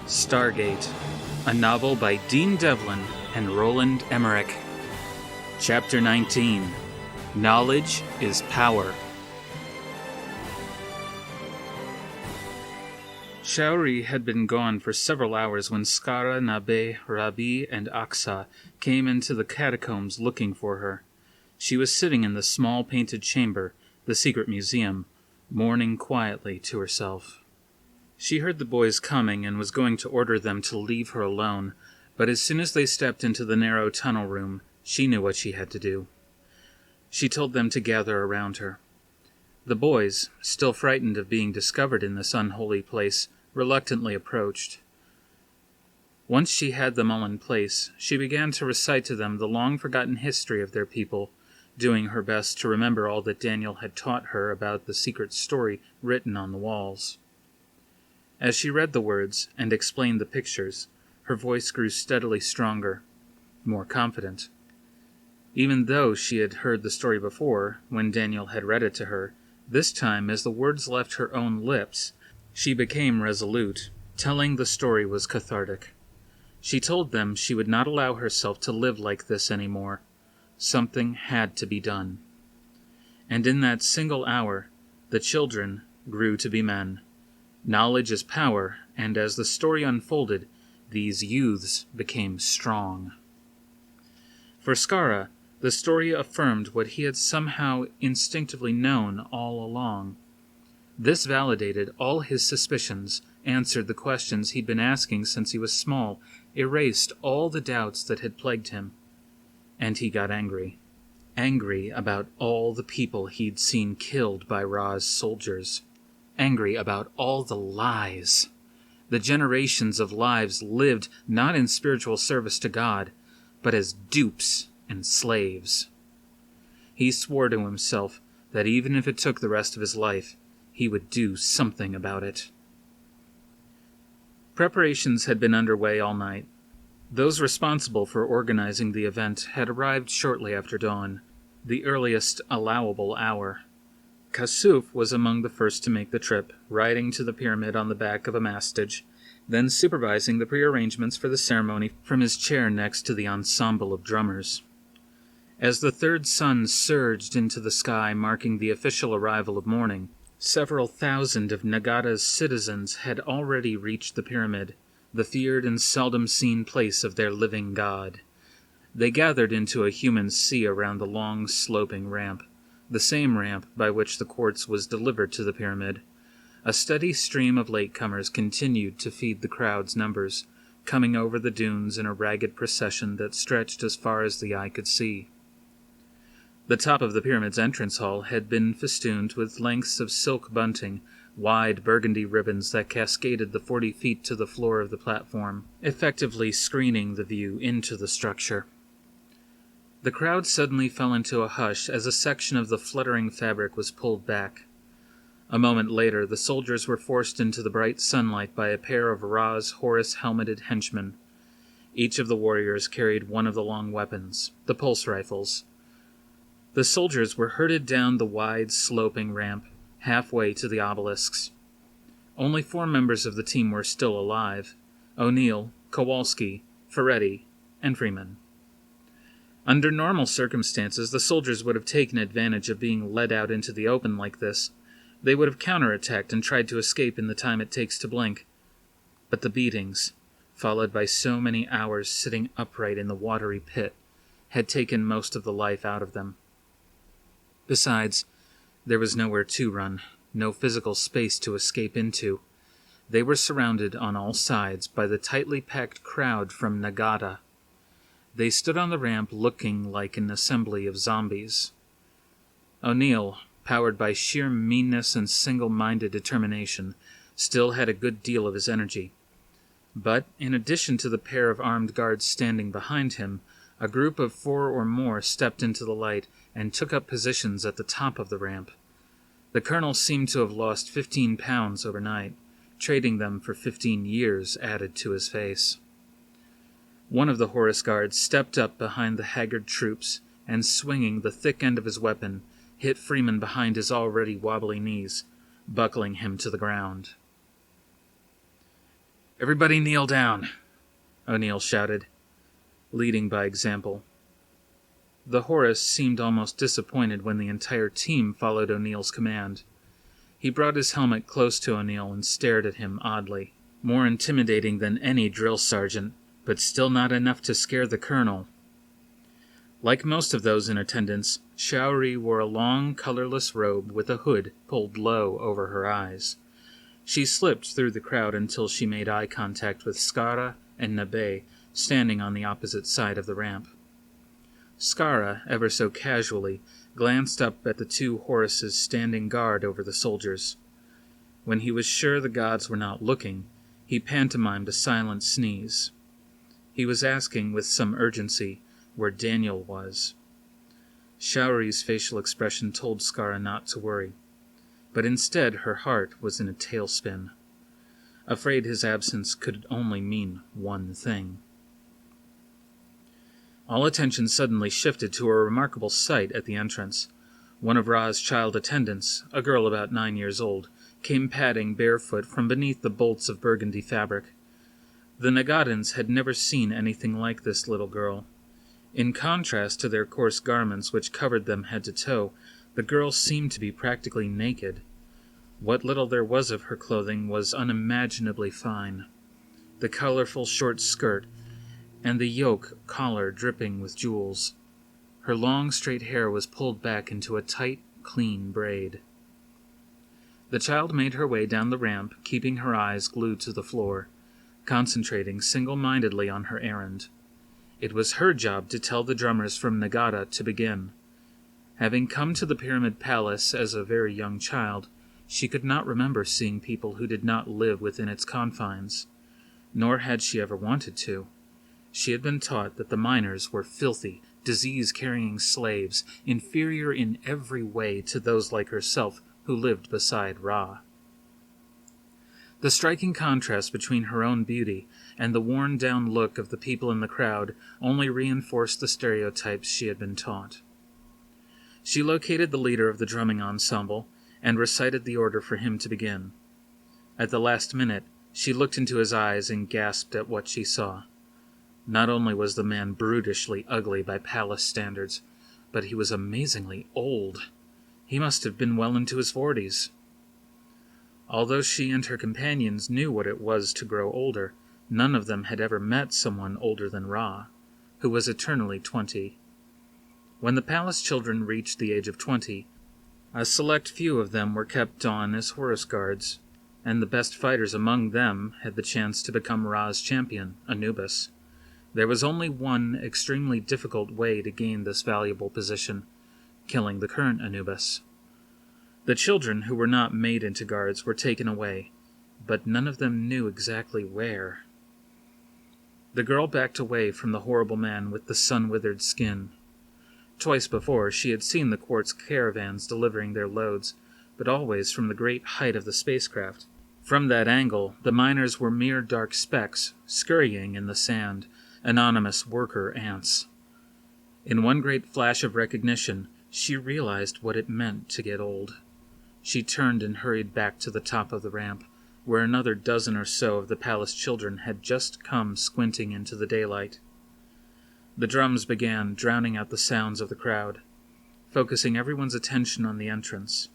Stargate, a novel by Dean Devlin and Roland Emmerich. Chapter 19, Knowledge is Power. Sha'uri had been gone for several hours when Skaara, Nabe, Rabi, and Aksa came into the catacombs looking for her. She was sitting in the small painted chamber, the secret museum, mourning quietly to herself. She heard the boys coming and was going to order them to leave her alone, but as soon as they stepped into the narrow tunnel room, she knew what she had to do. She told them to gather around her. The boys, still frightened of being discovered in this unholy place, reluctantly approached. Once she had them all in place, she began to recite to them the long-forgotten history of their people, doing her best to remember all that Daniel had taught her about the secret story written on the walls. As she read the words and explained the pictures, her voice grew steadily stronger, more confident. Even though she had heard the story before, when Daniel had read it to her, this time, as the words left her own lips, she became resolute. Telling the story was cathartic. She told them she would not allow herself to live like this anymore. Something had to be done. And in that single hour, the children grew to be men. Knowledge is power, and as the story unfolded, these youths became strong. For Skaara, the story affirmed what he had somehow instinctively known all along. This validated all his suspicions, answered the questions he'd been asking since he was small, erased all the doubts that had plagued him. And he got angry. Angry about all the people he'd seen killed by Ra's soldiers. Angry about all the lies. The generations of lives lived not in spiritual service to God, but as dupes and slaves. He swore to himself that even if it took the rest of his life, he would do something about it. Preparations had been underway all night. Those responsible for organizing the event had arrived shortly after dawn, the earliest allowable hour. Kasuf was among the first to make the trip, riding to the pyramid on the back of a mastage, then supervising the prearrangements for the ceremony from his chair next to the ensemble of drummers. As the third sun surged into the sky, marking the official arrival of morning, several thousand of Nagada's citizens had already reached the pyramid, the feared and seldom seen place of their living god. They gathered into a human sea around the long, sloping ramp, the same ramp by which the quartz was delivered to the pyramid. A steady stream of latecomers continued to feed the crowd's numbers, coming over the dunes in a ragged procession that stretched as far as the eye could see. The top of the pyramid's entrance hall had been festooned with lengths of silk bunting, wide burgundy ribbons that cascaded the 40 feet to the floor of the platform, effectively screening the view into the structure. The crowd suddenly fell into a hush as a section of the fluttering fabric was pulled back. A moment later, the soldiers were forced into the bright sunlight by a pair of Ra's Horus-helmeted henchmen. Each of the warriors carried one of the long weapons, the pulse rifles. The soldiers were herded down the wide, sloping ramp, halfway to the obelisks. Only 4 members of the team were still alive: O'Neill, Kowalski, Ferretti, and Freeman. Under normal circumstances, the soldiers would have taken advantage of being led out into the open like this. They would have counterattacked and tried to escape in the time it takes to blink. But the beatings, followed by so many hours sitting upright in the watery pit, had taken most of the life out of them. Besides, there was nowhere to run, no physical space to escape into. They were surrounded on all sides by the tightly packed crowd from Nagada. They stood on the ramp looking like an assembly of zombies. O'Neill, powered by sheer meanness and single-minded determination, still had a good deal of his energy. But, in addition to the pair of armed guards standing behind him, a group of 4 or more stepped into the light and took up positions at the top of the ramp. The colonel seemed to have lost 15 pounds overnight, trading them for 15 years added to his face. One of the Horus guards stepped up behind the haggard troops and, swinging the thick end of his weapon, hit Freeman behind his already wobbly knees, buckling him to the ground. "Everybody kneel down," O'Neill shouted, leading by example. The Horus seemed almost disappointed when the entire team followed O'Neill's command. He brought his helmet close to O'Neill and stared at him oddly, more intimidating than any drill sergeant, but still not enough to scare the colonel. Like most of those in attendance, Sha'uri wore a long, colorless robe with a hood pulled low over her eyes. She slipped through the crowd until she made eye contact with Skaara and Nabe, standing on the opposite side of the ramp. Skaara, ever so casually, glanced up at the two Horuses standing guard over the soldiers. When he was sure the gods were not looking, he pantomimed a silent sneeze. He was asking with some urgency where Daniel was. Sha'uri's facial expression told Skaara not to worry, but instead her heart was in a tailspin, afraid his absence could only mean one thing. All attention suddenly shifted to a remarkable sight at the entrance. One of Ra's child attendants, a girl about 9 years old, came padding barefoot from beneath the bolts of burgundy fabric. The Nagadans had never seen anything like this little girl. In contrast to their coarse garments which covered them head to toe, the girl seemed to be practically naked. What little there was of her clothing was unimaginably fine. The colorful short skirt, and the yoke collar dripping with jewels. Her long, straight hair was pulled back into a tight, clean braid. The child made her way down the ramp, keeping her eyes glued to the floor, concentrating single-mindedly on her errand. It was her job to tell the drummers from Nagada to begin. Having come to the Pyramid Palace as a very young child, she could not remember seeing people who did not live within its confines, nor had she ever wanted to. She had been taught that the miners were filthy, disease-carrying slaves, inferior in every way to those like herself who lived beside Ra. The striking contrast between her own beauty and the worn-down look of the people in the crowd only reinforced the stereotypes she had been taught. She located the leader of the drumming ensemble and recited the order for him to begin. At the last minute, she looked into his eyes and gasped at what she saw. Not only was the man brutishly ugly by palace standards, but he was amazingly old. He must have been well into his 40s. Although she and her companions knew what it was to grow older, none of them had ever met someone older than Ra, who was eternally 20. When the palace children reached the age of 20, a select few of them were kept on as Horus guards, and the best fighters among them had the chance to become Ra's champion, Anubis. There was only one extremely difficult way to gain this valuable position: killing the current Anubis. The children who were not made into guards were taken away, but none of them knew exactly where. The girl backed away from the horrible man with the sun-withered skin. Twice before, she had seen the quartz caravans delivering their loads, but always from the great height of the spacecraft. From that angle, the miners were mere dark specks, scurrying in the sand, anonymous worker ants. In one great flash of recognition, she realized what it meant to get old. She turned and hurried back to the top of the ramp, where another dozen or so of the palace children had just come squinting into the daylight. The drums began, drowning out the sounds of the crowd, focusing everyone's attention on the entrance.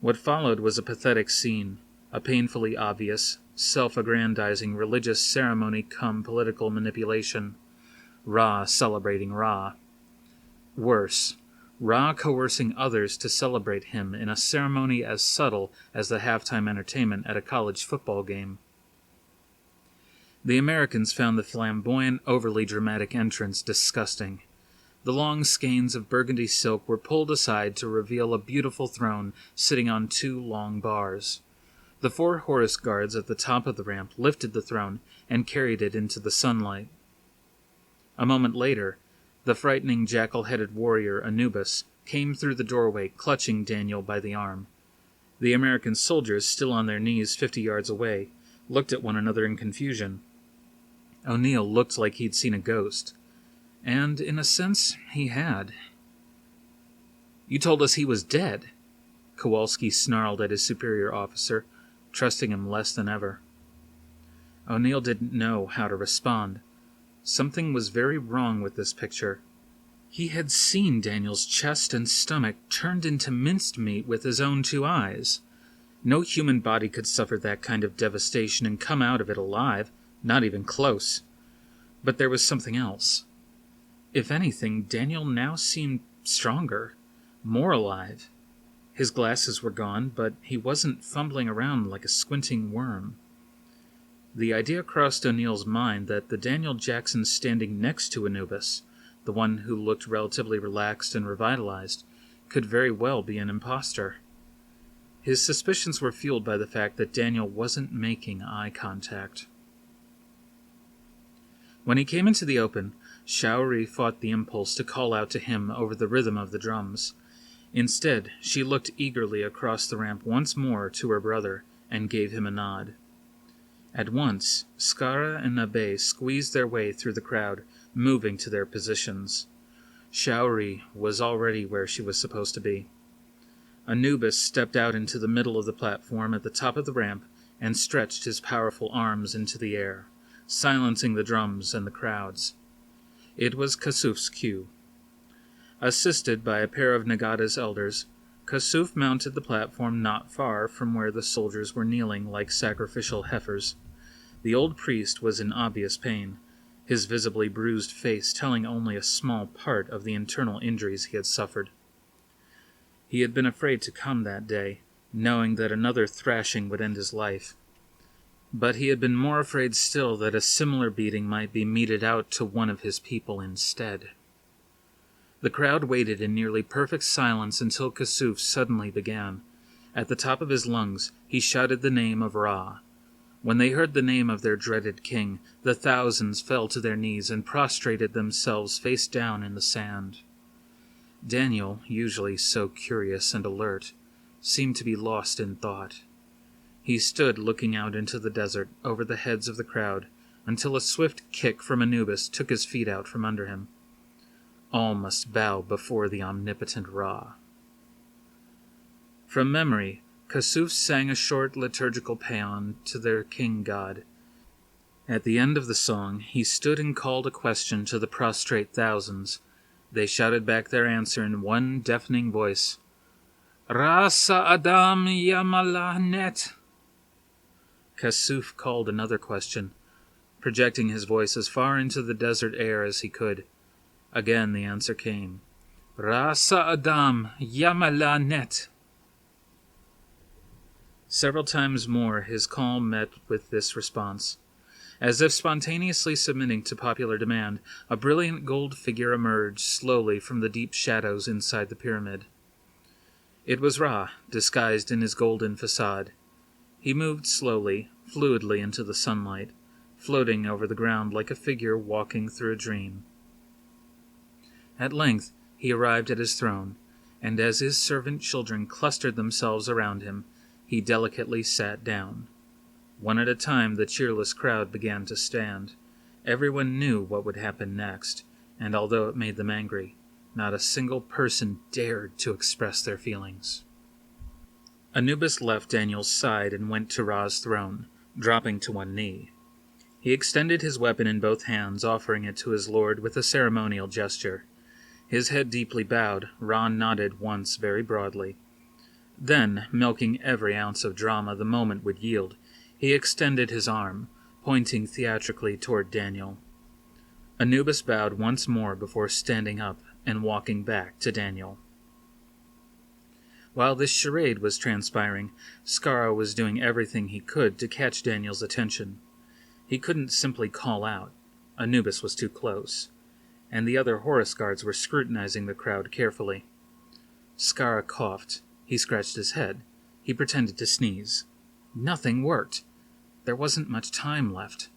What followed was a pathetic scene, a painfully obvious, self-aggrandizing religious ceremony cum political manipulation. Ra celebrating Ra. Worse, Ra coercing others to celebrate him in a ceremony as subtle as the halftime entertainment at a college football game. The Americans found the flamboyant, overly dramatic entrance disgusting. The long skeins of burgundy silk were pulled aside to reveal a beautiful throne sitting on 2 long bars. The 4 Horus guards at the top of the ramp lifted the throne and carried it into the sunlight. A moment later, the frightening jackal-headed warrior Anubis came through the doorway, clutching Daniel by the arm. The American soldiers, still on their knees 50 yards away, looked at one another in confusion. O'Neill looked like he'd seen a ghost. And, in a sense, he had. "You told us he was dead," Kowalski snarled at his superior officer, trusting him less than ever. O'Neill didn't know how to respond. Something was very wrong with this picture. He had seen Daniel's chest and stomach turned into minced meat with his own 2 eyes. No human body could suffer that kind of devastation and come out of it alive, not even close. But there was something else. If anything, Daniel now seemed stronger, more alive. His glasses were gone, but he wasn't fumbling around like a squinting worm. The idea crossed O'Neill's mind that the Daniel Jackson standing next to Anubis, the one who looked relatively relaxed and revitalized, could very well be an imposter. His suspicions were fueled by the fact that Daniel wasn't making eye contact. When he came into the open, Sha'uri fought the impulse to call out to him over the rhythm of the drums. Instead, she looked eagerly across the ramp once more to her brother and gave him a nod. At once, Skaara and Abe squeezed their way through the crowd, moving to their positions. Sha'uri was already where she was supposed to be. Anubis stepped out into the middle of the platform at the top of the ramp and stretched his powerful arms into the air, silencing the drums and the crowds. It was Kasuf's cue. Assisted by a pair of Nagada's elders, Kasuf mounted the platform not far from where the soldiers were kneeling like sacrificial heifers. The old priest was in obvious pain, his visibly bruised face telling only a small part of the internal injuries he had suffered. He had been afraid to come that day, knowing that another thrashing would end his life. But he had been more afraid still that a similar beating might be meted out to one of his people instead. The crowd waited in nearly perfect silence until Kasuf suddenly began. At the top of his lungs, he shouted the name of Ra. When they heard the name of their dreaded king, the thousands fell to their knees and prostrated themselves face down in the sand. Daniel, usually so curious and alert, seemed to be lost in thought. He stood looking out into the desert over the heads of the crowd until a swift kick from Anubis took his feet out from under him. All must bow before the omnipotent Ra. From memory, Kasuf sang a short liturgical paean to their king god. At the end of the song, he stood and called a question to the prostrate thousands. They shouted back their answer in one deafening voice. Rasa Adam Yamala Net. Kasuf called another question, projecting his voice as far into the desert air as he could. Again the answer came. Rasa Adam Yamala Net. Several times more his call met with this response. As if spontaneously submitting to popular demand, a brilliant gold figure emerged slowly from the deep shadows inside the pyramid. It was Ra, disguised in his golden facade. He moved slowly, fluidly into the sunlight, floating over the ground like a figure walking through a dream. At length he arrived at his throne, and as his servant children clustered themselves around him, he delicately sat down. One at a time the cheerless crowd began to stand. Everyone knew what would happen next, and although it made them angry, not a single person dared to express their feelings. Anubis left Daniel's side and went to Ra's throne, dropping to one knee. He extended his weapon in both hands, offering it to his lord with a ceremonial gesture. His head deeply bowed, Ra nodded once very broadly. Then, milking every ounce of drama the moment would yield, he extended his arm, pointing theatrically toward Daniel. Anubis bowed once more before standing up and walking back to Daniel. While this charade was transpiring, Skaara was doing everything he could to catch Daniel's attention. He couldn't simply call out. Anubis was too close, and the other Horus guards were scrutinizing the crowd carefully. Skaara coughed. He scratched his head. He pretended to sneeze. Nothing worked. There wasn't much time left.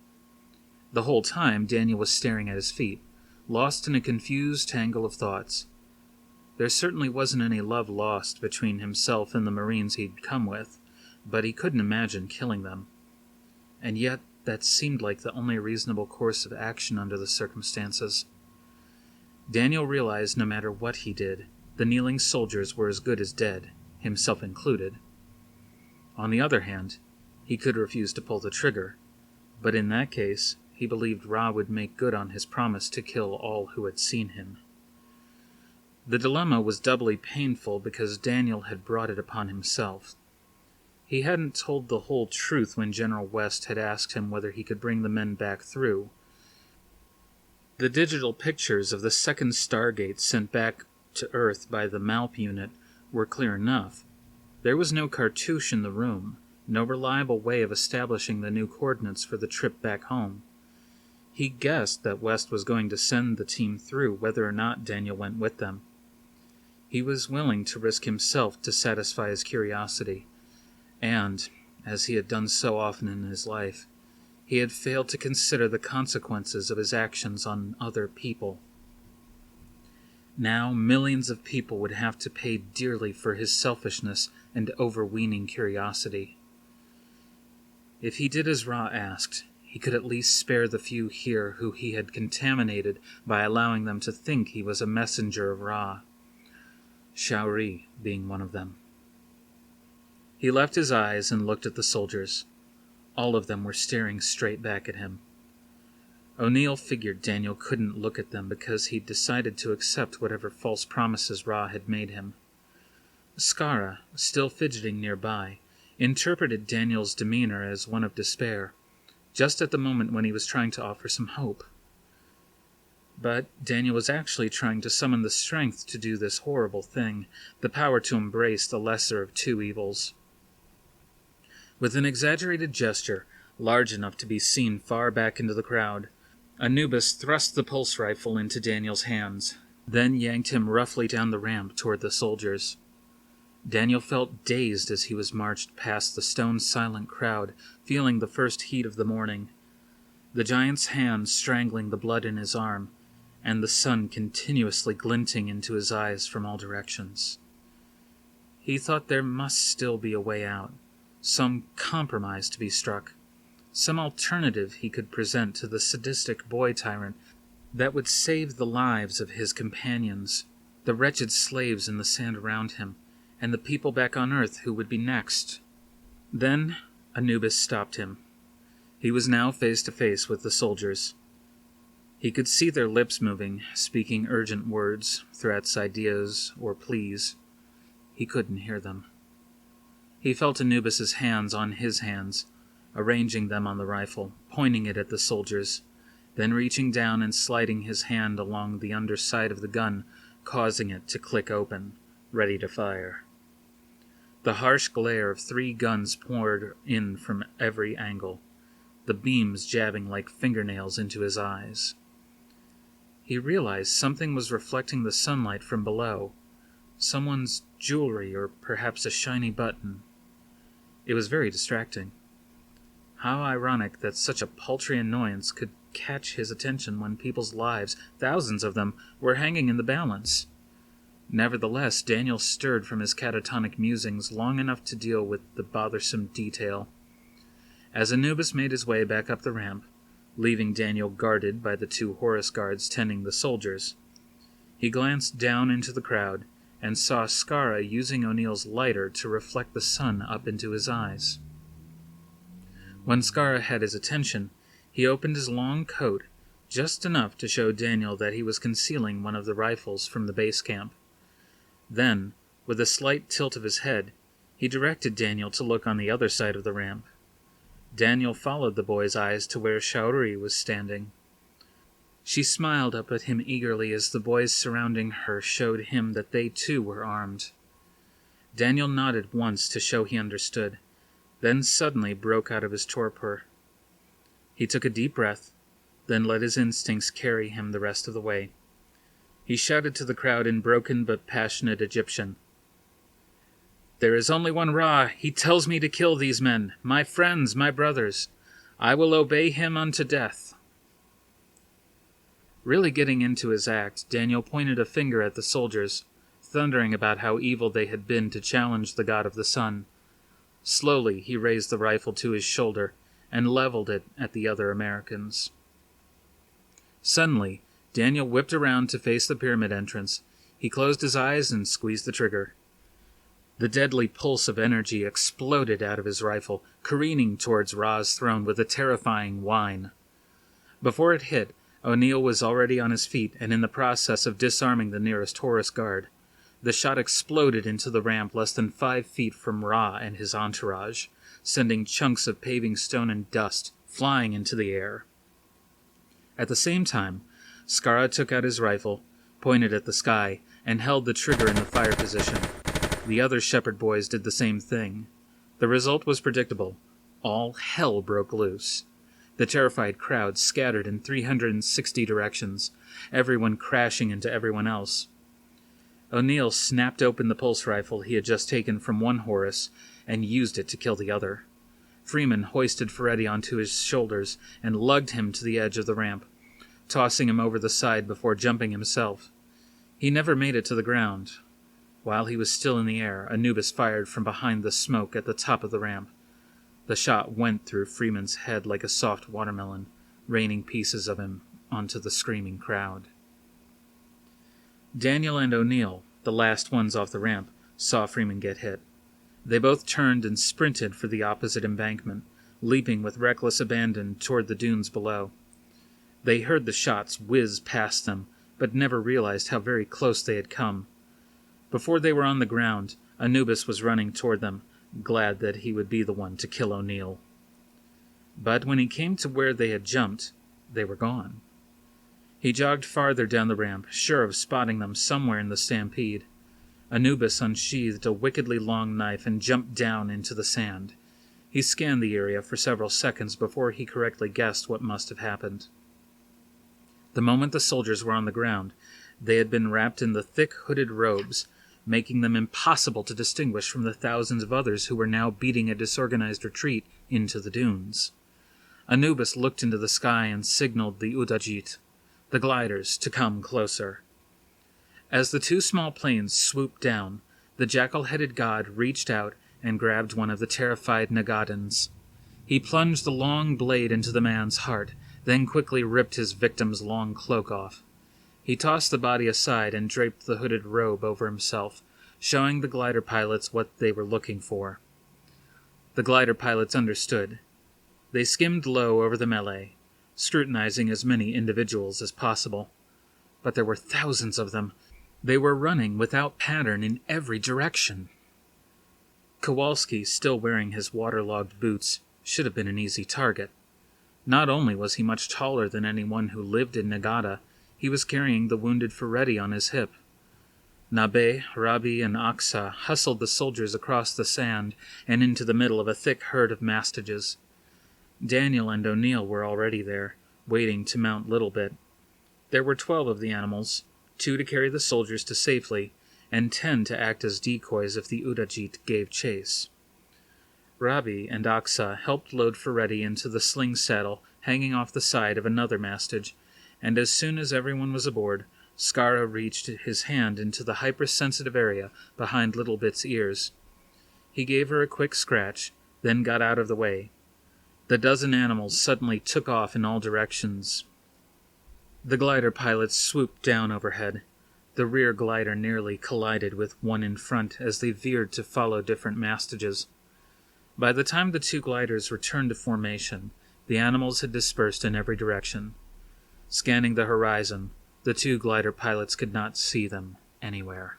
The whole time, Daniel was staring at his feet, lost in a confused tangle of thoughts. There certainly wasn't any love lost between himself and the Marines he'd come with, but he couldn't imagine killing them. And yet, that seemed like the only reasonable course of action under the circumstances. Daniel realized no matter what he did, the kneeling soldiers were as good as dead, himself included. On the other hand, he could refuse to pull the trigger, But in that case, he believed Ra would make good on his promise to kill all who had seen him. The dilemma was doubly painful because Daniel had brought it upon himself. He hadn't told the whole truth when General West had asked him whether he could bring the men back through. The digital pictures of the second Stargate sent back to Earth by the MALP unit were clear enough. There was no cartouche in the room, no reliable way of establishing the new coordinates for the trip back home. He guessed that West was going to send the team through whether or not Daniel went with them. He was willing to risk himself to satisfy his curiosity, and, as he had done so often in his life, he had failed to consider the consequences of his actions on other people. Now millions of people would have to pay dearly for his selfishness and overweening curiosity. If he did as Ra asked, he could at least spare the few here who he had contaminated by allowing them to think he was a messenger of Ra, Sha'uri being one of them. He left his eyes and looked at the soldiers. All of them were staring straight back at him. O'Neill figured Daniel couldn't look at them because he'd decided to accept whatever false promises Ra had made him. Skaara, still fidgeting nearby, interpreted Daniel's demeanor as one of despair, just at the moment when he was trying to offer some hope. But Daniel was actually trying to summon the strength to do this horrible thing, the power to embrace the lesser of two evils. With an exaggerated gesture, large enough to be seen far back into the crowd, Anubis thrust the pulse rifle into Daniel's hands, then yanked him roughly down the ramp toward the soldiers. Daniel felt dazed as he was marched past the stone-silent crowd, feeling the first heat of the morning, the giant's hand strangling the blood in his arm, and the sun continuously glinting into his eyes from all directions. He thought there must still be a way out, some compromise to be struck, some alternative he could present to the sadistic boy-tyrant that would save the lives of his companions, the wretched slaves in the sand around him, and the people back on Earth who would be next. Then Anubis stopped him. He was now face to face with the soldiers. He could see their lips moving, speaking urgent words, threats, ideas, or pleas. He couldn't hear them. He felt Anubis's hands on his hands, arranging them on the rifle, pointing it at the soldiers, then reaching down and sliding his hand along the underside of the gun, causing it to click open, ready to fire. The harsh glare of 3 guns poured in from every angle, the beams jabbing like fingernails into his eyes. He realized something was reflecting the sunlight from below, someone's jewelry or perhaps a shiny button. It was very distracting. How ironic that such a paltry annoyance could catch his attention when people's lives, thousands of them, were hanging in the balance. Nevertheless, Daniel stirred from his catatonic musings long enough to deal with the bothersome detail. As Anubis made his way back up the ramp, leaving Daniel guarded by the 2 Horus guards tending the soldiers, he glanced down into the crowd and saw Skaara using O'Neill's lighter to reflect the sun up into his eyes. When Skaara had his attention, he opened his long coat just enough to show Daniel that he was concealing one of the rifles from the base camp. Then, with a slight tilt of his head, he directed Daniel to look on the other side of the ramp. Daniel followed the boy's eyes to where Sha'uri was standing. She smiled up at him eagerly as the boys surrounding her showed him that they too were armed. Daniel nodded once to show he understood, then suddenly broke out of his torpor. He took a deep breath, then let his instincts carry him the rest of the way. He shouted to the crowd in broken but passionate Egyptian, "There is only one Ra. He tells me to kill these men, my friends, my brothers. I will obey him unto death." Really getting into his act, Daniel pointed a finger at the soldiers, thundering about how evil they had been to challenge the god of the sun. Slowly, he raised the rifle to his shoulder and leveled it at the other Americans. Suddenly, Daniel whipped around to face the pyramid entrance. He closed his eyes and squeezed the trigger. The deadly pulse of energy exploded out of his rifle, careening towards Ra's throne with a terrifying whine. Before it hit, O'Neill was already on his feet and in the process of disarming the nearest Horus guard. The shot exploded into the ramp less than 5 feet from Ra and his entourage, sending chunks of paving stone and dust flying into the air. At the same time, Skaara took out his rifle, pointed at the sky, and held the trigger in the fire position. The other shepherd boys did the same thing. The result was predictable. All hell broke loose. The terrified crowd scattered in 360 directions, everyone crashing into everyone else. O'Neill snapped open the pulse rifle he had just taken from one Horus and used it to kill the other. Freeman hoisted Ferretti onto his shoulders and lugged him to the edge of the ramp, tossing him over the side before jumping himself. He never made it to the ground. While he was still in the air, Anubis fired from behind the smoke at the top of the ramp. The shot went through Freeman's head like a soft watermelon, raining pieces of him onto the screaming crowd. Daniel and O'Neill, the last ones off the ramp, saw Freeman get hit. They both turned and sprinted for the opposite embankment, leaping with reckless abandon toward the dunes below. They heard the shots whiz past them, but never realized how very close they had come. Before they were on the ground, Anubis was running toward them, glad that he would be the one to kill O'Neill. But when he came to where they had jumped, they were gone. He jogged farther down the ramp, sure of spotting them somewhere in the stampede. Anubis unsheathed a wickedly long knife and jumped down into the sand. He scanned the area for several seconds before he correctly guessed what must have happened. The moment the soldiers were on the ground, they had been wrapped in the thick hooded robes, making them impossible to distinguish from the thousands of others who were now beating a disorganized retreat into the dunes. Anubis looked into the sky and signaled the Udajit, the gliders, to come closer. As the 2 small planes swooped down, the jackal-headed god reached out and grabbed one of the terrified Nagadans. He plunged the long blade into the man's heart, then quickly ripped his victim's long cloak off. He tossed the body aside and draped the hooded robe over himself, showing the glider pilots what they were looking for. The glider pilots understood. They skimmed low over the melee, scrutinizing as many individuals as possible. But there were thousands of them. They were running without pattern in every direction. Kowalski, still wearing his waterlogged boots, should have been an easy target. Not only was he much taller than anyone who lived in Nagada, he was carrying the wounded Ferretti on his hip. Nabe, Rabi, and Aksa hustled the soldiers across the sand and into the middle of a thick herd of mastages. Daniel and O'Neill were already there, waiting to mount Littlebit. There were 12 of the animals, 2 to carry the soldiers to safety, and 10 to act as decoys if the Udajit gave chase. Rabi and Aksa helped load Ferretti into the sling saddle hanging off the side of another mastage, and as soon as everyone was aboard, Skaara reached his hand into the hypersensitive area behind Littlebit's ears. He gave her a quick scratch, then got out of the way. The dozen animals suddenly took off in all directions. The glider pilots swooped down overhead. The rear glider nearly collided with one in front as they veered to follow different mastages. By the time the 2 gliders returned to formation, the animals had dispersed in every direction. Scanning the horizon, the 2 glider pilots could not see them anywhere.